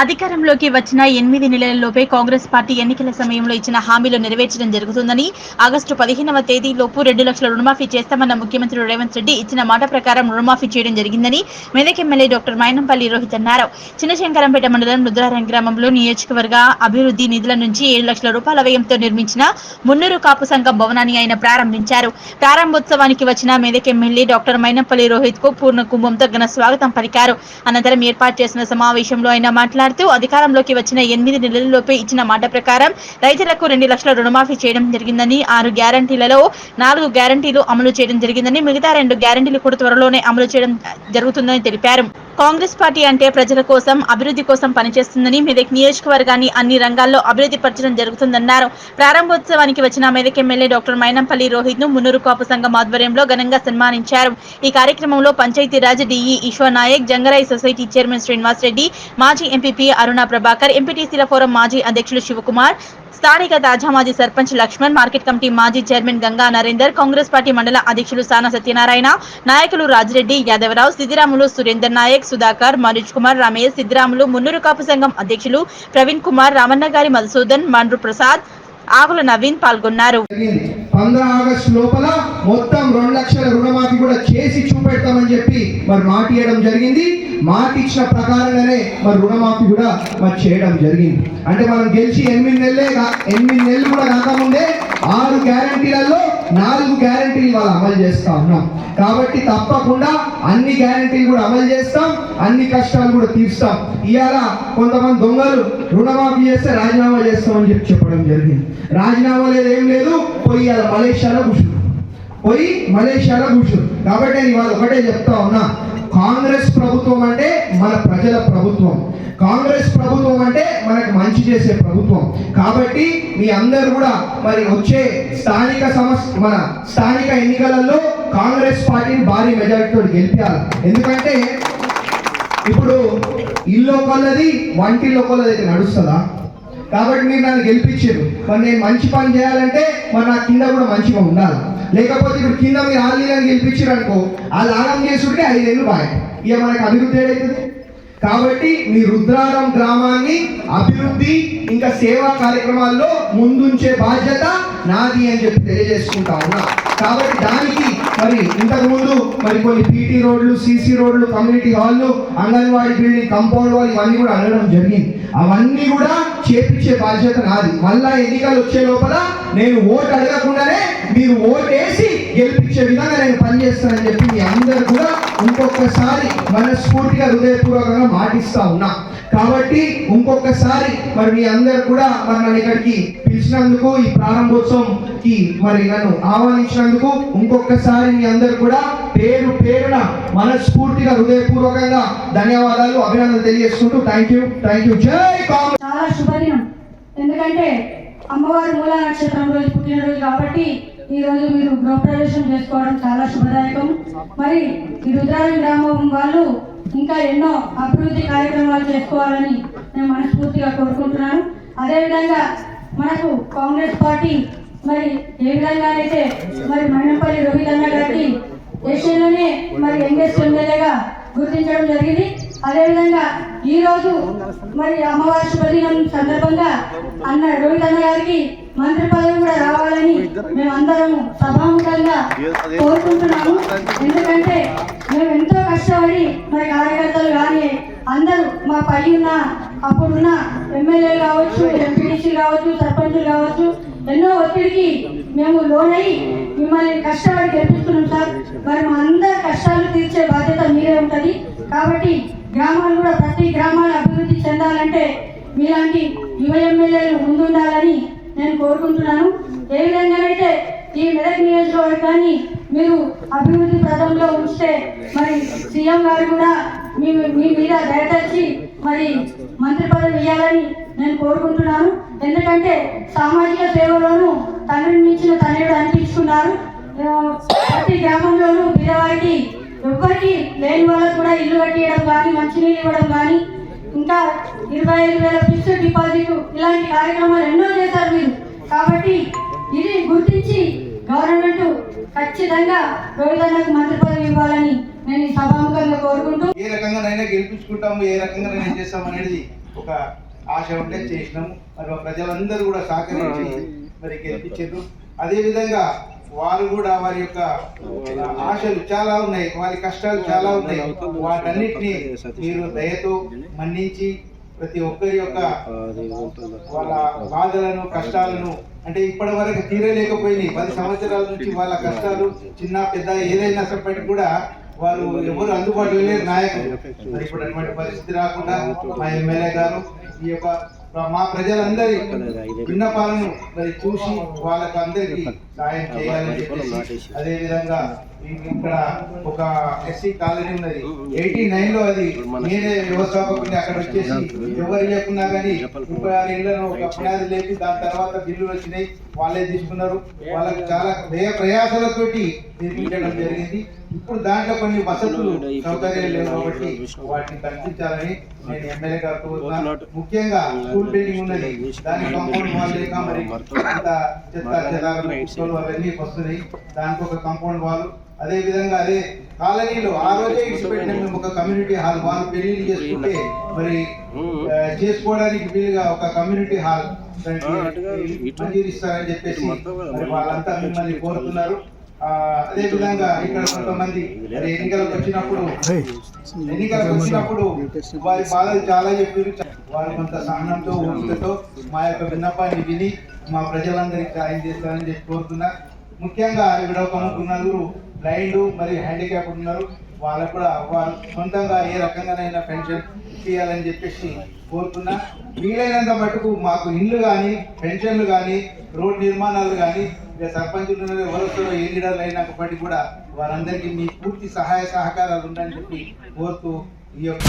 అధికారంలోకి వచ్చిన 8 నెలలలోపే కాంగ్రెస్ పార్టీ ఎన్నికల సమయంలో ఇచ్చిన హామీలు నెరవేర్చడం జరుగుతుందని, ఆగస్టు 15వ తేదీలోపు 2 లక్షల రుణమాఫీ చేస్తామన్న ముఖ్యమంత్రి రేవంత్ రెడ్డి ఇచ్చిన మాట ప్రకారం రుణమాఫీ చేయడం జరిగిందని మెదక్ ఎమ్మెల్యే డాక్టర్ మైనంపల్లి రోహిత్ అన్నారు. చిన్నశంకరంపేట మండలం రుద్రారం గ్రామంలో నియోజకవర్గ అభివృద్ధి నిధుల నుంచి 7 లక్షల రూపాయల వ్యయంతో నిర్మించిన మున్నూరు కాపు సంఘం భవనాన్ని ఆయన ప్రారంభించారు. ప్రారంభోత్సవానికి వచ్చిన మెదక్ ఎమ్మెల్యే డాక్టర్ మైనంపల్లి రోహిత్ కు పూర్ణ కుంభంతో ఘన స్వాగతం పలికారు. అనంతరం ఏర్పాటు చేసిన సమావేశంలో ఆయన మాట్లాడుతూ అధికారంలోకి వచ్చిన 8 నెలలలోపే ఇచ్చిన మాట ప్రకారం రైతులకు 2 లక్షల రుణమాఫీ చేయడం జరిగిందని, 6 గ్యారంటీలలో 4 గ్యారంటీలు అమలు చేయడం జరిగిందని, మిగతా 2 గ్యారంటీలు కూడా త్వరలోనే అమలు చేయడం జరుగుతుందని తెలిపారు. కాంగ్రెస్ పార్టీ అంటే ప్రజల కోసం, అభివృద్ధి కోసం పనిచేస్తుందని, మెదక్ నియోజకవర్గాన్ని అన్ని రంగాల్లో అభివృద్ధి పరచడం జరుగుతుందన్నారు. ప్రారంభోత్సవానికి వచ్చిన మెదక్ ఎమ్మెల్యే డాక్టర్ మైనంపల్లి రోహిత్ ను మున్నూరు కాపు సంఘం ఆధ్వర్యంలో ఘనంగా సన్మానించారు. ఈ కార్యక్రమంలో Panchayati Raj DE Eshwar Nayak, Jangarai society chairman Srinivas Reddy, మాజీ ఎంపీపీ అరుణ ప్రభాకర్, ఎంపీటీసీల ఫోరం మాజీ అధ్యక్షులు శివకుమార్, స్థానిక తాజా మాజీ సర్పంచ్ లక్ష్మణ్, మార్కెట్ కమిటీ మాజీ చైర్మన్ గంగా నరేందర్, కాంగ్రెస్ పార్టీ మండల అధ్యక్షులు సానా సత్యనారాయణ, నాయకులు రాజిరెడ్డి, యాదవరావు, సిద్దిరాములు, సురేందర్ నాయక్, సుధాకర్, మనోజ్ కుమార్, రమేష్, సిద్దిరాములు, మున్నూరు కాపు సంఘం అధ్యక్షులు ప్రవీణ్ కుమార్, రామన్నగారి మధుసూదన్, మండ్రు ప్రసాద్, ఆకుల నవీన్ పాల్గొన్నారు. 15 ఆగస్టు లోపల మొత్తం 2 లక్షల రుణమాఫీ కూడా చేసి చూపెడతామని చెప్పి మరి మాట ఇవ్వడం జరిగింది. మాట ఇచ్చిన ప్రకారంగానే మరి రుణమాఫీ కూడా మరి చేయడం జరిగింది. అంటే మనం గెలిచి 8 నెలలు కూడా కాకముందే 6 గ్యారంటీలలో 4 గ్యారంటీలు ఇవాళ అమలు చేస్తా ఉన్నాం. కాబట్టి తప్పకుండా అన్ని గ్యారంటీలు కూడా అమలు చేస్తాం, అన్ని కష్టాలు కూడా తీర్స్తాం. ఇవాళ కొంతమంది దొంగలు రుణమాఫీ చేస్తే రాజీనామా చేస్తామని చెప్పడం జరిగింది. రాజీనామా లేదు, ఏం లేదు, పోయి అలా మలేషియాలో కూర్చురు. కాబట్టి నేను ఇవాళ ఒకటే చెప్తా ఉన్నా, కాంగ్రెస్ ప్రభుత్వం అంటే మన ప్రజల ప్రభుత్వం, కాంగ్రెస్ ప్రభుత్వం అంటే మనకు మంచి చేసే ప్రభుత్వం. కాబట్టి మీ అందరూ కూడా మరి వచ్చే మన స్థానిక ఎన్నికలలో కాంగ్రెస్ పార్టీని భారీ మెజారిటీతో గెలిపించాలి. ఎందుకంటే ఇప్పుడు ఇల్లు కొల్లది, వంటిల్లో కొల్లది అయితే నడుస్తుందా? కాబట్టి మీరు నన్ను గెలిపించారు, మరి నేను మంచి పని చేయాలంటే మరి నా కింద కూడా మంచిగా ఉండాలి. లేకపోతే ఇప్పుడు కింద మీరు ఆల్లీలను గెలిపించారు అనుకో, వాళ్ళు ఆగం చేసుకుంటే 5 ఏళ్ళు బాయ్, ఇక మనకు అభివృద్ధి ఏదైతుంది. కాబట్టి మీ రుద్రారం గ్రామాన్ని అభివృద్ధి ఇంకా సేవా కార్యక్రమాల్లో ముందుంచే బాధ్యత నాది అని చెప్పి తెలియజేసుకుంటా ఉన్నా. కాబట్టి దానికి మరి ఇంతకు ముందు మరి కొన్ని పీటీ రోడ్లు, సీసీ రోడ్లు, కమ్యూనిటీ హాల్లు, అంగన్వాడీ బిల్డింగ్, కాంపౌండ్ వాల్ ఇవన్నీ కూడా అనడం జరిగింది. అవన్నీ కూడా చేపించే బాధ్యత నాది. మళ్ళా ఎన్నికలు వచ్చే లోపల నేను ఓటు అడగకుండానే మీరు ఓటేసి గెలిపించే విధంగా నేను పనిచేస్తానని చెప్పి మీ అందరు కూడా ఇంకొకసారి మనస్ఫూర్తిగా హృదయపూర్వకంగా మాటిస్తా ఉన్నా. కాబట్టి ఇంకొకసారి మరి మీ అందరు కూడా మరి నన్ను ఇక్కడికి పిలిచినందుకు, ఈ ప్రారంభోత్సవంకి మరి నన్ను ఆహ్వానించినందుకు ఇంకొకసారి మీ అందరు కూడా పేరున మనస్ఫూర్తిగా హృదయపూర్వకంగా ధన్యవాదాలు, అభినందనలు తెలియజేసుకుంటూ థ్యాంక్ యూ. జై కాంగ్రెస్. చాలా శుభదినం, ఎందుకంటే అమ్మవారి మూల నక్షత్రం రోజు పుట్టినరోజు కాబట్టి ఈ రోజు మీరు గృహప్రవేశం చేసుకోవడం చాలా శుభదాయకం. మరి ఈ రుద్రారం గ్రామం వాళ్ళు ఇంకా ఎన్నో అభివృద్ధి కార్యక్రమాలు చేసుకోవాలని నేను మనస్ఫూర్తిగా కోరుకుంటున్నాను. అదేవిధంగా మనకు కాంగ్రెస్ పార్టీ మరి ఏ విధంగా అయితే మరి మైనంపల్లి రోహిత్ అన్న గారికి దేశంలోనే మరి యంగెస్ట్ ఎమ్మెల్యేగా గుర్తించడం జరిగింది. అదేవిధంగా ఈ రోజు మరి అమ్మవారి శుభదినం సందర్భంగా అన్న రోహిత్ అన్న గారికి మంత్రి పదవి కూడా రావాలని మేమందరము సభాముఖంగా కోరుకుంటున్నాము. ఎందుకంటే మేము ఎంతో కష్టపడి మరి కార్యకర్తలు కానీ అందరూ మా పై ఉన్న అప్పుడున్న ఎమ్మెల్యేలు కావచ్చు, ఎంపీటీసీ కావచ్చు, సర్పంచులు కావచ్చు, ఎన్నో ఒత్తిడికి మేము లోనై మిమ్మల్ని కష్టపడి గెలిపిస్తున్నాం సార్. మరి మా అందరి కష్టాలు తీర్చే బాధ్యత మీరే ఉంటుంది. కాబట్టి గ్రామాలు కూడా ప్రతి గ్రామాలు అభివృద్ధి చెందాలంటే మీలాంటి యువ ఎమ్మెల్యేలు ముందుండాలని నేను కోరుకుంటున్నాను. ఏ విధంగానైతే ఈ మెదక్ నియోజకవర్గాన్ని మీరు అభివృద్ధి పథంలో ఉంచితే మరి సీఎం గారు కూడా మీ మీద దయతచ్చి మరి మంత్రి పదవి ఇవ్వాలని నేను కోరుకుంటున్నాను. ఎందుకంటే సామాజిక సేవలోనూ తండ్రిని మించిన తనయుడు అనిపించుకున్నారు. ప్రతి గ్రామంలోనూ పేదవారికి ఎవ్వరికి లేని వాళ్ళకు కూడా ఇల్లు కట్టియడం కానీ, మంచినీళ్ళు ఇవ్వడం కానీ, ఇంకా 25,000 ఫిక్స్డ్ డిపాజిట్ ఇలాంటి కార్యక్రమాలు ఎన్నో చేశారు మీరు. కాబట్టి ఇది గుర్తించి గవర్నమెంట్ ఖచ్చితంగా రోహిత్ అన్నకు మంత్రి పదవి ఇవ్వాలని నేను సభాముఖంగా కోరుకుంటూ, ఏ రకంగానైనా గెలిపించుకుంటాము, ఏ రకంగా చేస్తాం అనేది ఒక ఆశ ఉంటే చేసినాము. మరి మా ప్రజలందరూ కూడా సహకరించి మరి గెలిపించారు. అదేవిధంగా వారు కూడా వారి యొక్క ఆశలు చాలా ఉన్నాయి, వారి కష్టాలు చాలా ఉన్నాయి. వాటన్నిటిని మీరు దయతో మన్నించి ప్రతి ఒక్కరి యొక్క వాళ్ళ బాధలను కష్టాలను అంటే ఇప్పటి వరకు తీరలేకపోయినాయి. 10 సంవత్సరాల నుంచి వాళ్ళ కష్టాలు చిన్న పెద్ద ఏదైనా సప్పటికి కూడా వారు ఎవరు అందుబాటులో లేరు నాయకులు. మరి ఇప్పుడు అటువంటి పరిస్థితి రాకుండా మా ఎమ్మెల్యే గారు ఈ యొక్క మా ప్రజలందరి విన్నపాలను మరి చూసి వాళ్ళకు అందరికీ సాయం చేయాలని చెప్పేసి, అదేవిధంగా ఇక్కడ ఒక ఎస్సీ కాలనీ ఉన్నది 89లో, అది నేనే వ్యవస్థాపకుని. అక్కడ వచ్చేసి ఎవరు లేకున్నా కానీ 36 ఇళ్లను ఒక పునాది లేపి దాని తర్వాత బిల్లులు వచ్చినాయి, వాళ్ళే తీసుకున్నారు. వాళ్ళకి చాలా ప్రయాసాలతోటి నిర్మించడం జరిగింది. ఇప్పుడు దాంట్లో కొన్ని వసతులు సౌకర్యాలు లేవు కాబట్టి వాటిని కల్పించాలని నేను ఎమ్మెల్యే గారితో ముఖ్యంగా స్కూల్ బిల్డింగ్ ఉన్నది, దాని కాంపౌండ్ వాల్ లేక మరి అంత చెత్త చెదాలు అవన్నీ వస్తున్నాయి, దానికి ఒక కాంపౌండ్ వాల్. అదే విధంగా అదే కాలనీలో ఆ రోజే ఇచ్చిపెట్టిన మేము ఒక కమ్యూనిటీ హాల్, వాళ్ళు పెళ్లిళ్ళు చేసుకుంటే మరి చేసుకోవడానికి వీలుగా ఒక కమ్యూనిటీ హాల్ మంజూరు ఇస్తారని చెప్పేసి మరి వాళ్ళంతా మిమ్మల్ని కోరుతున్నారు. అదే విధంగా ఇక్కడ కొంతమంది ఎన్నికలకు వచ్చినప్పుడు వారి బాధలు చాలా చెప్పారు. వారు కొంత సహనంతో ఓపికతో మా యొక్క విన్నపాన్ని విని మా ప్రజలందరికీ సాయం చేస్తారని చెప్పి కోరుతున్నా. ముఖ్యంగా ఇక్కడ ఒక 3 బ్లైండ్ మరియు హ్యాండిక్యాప్ ఉన్నారు, వాళ్ళకు కూడా వారు సొంతంగా ఏ రకంగానైనా పెన్షన్ ఇవ్వాలని చెప్పేసి కోరుతున్నా. వీలైనంత మటుకు మాకు ఇల్లు కానీ పెన్షన్లు కానీ రోడ్ నిర్మాణాలు కానీ ఇక సర్పంచులు ఎవరొస్తారో ఏ లీడర్లు అయినప్పటికీ కూడా వారందరికీ మీ పూర్తి సహాయ సహకారాలు ఉండాలని చెప్పి కోరుతూ ఈ యొక్క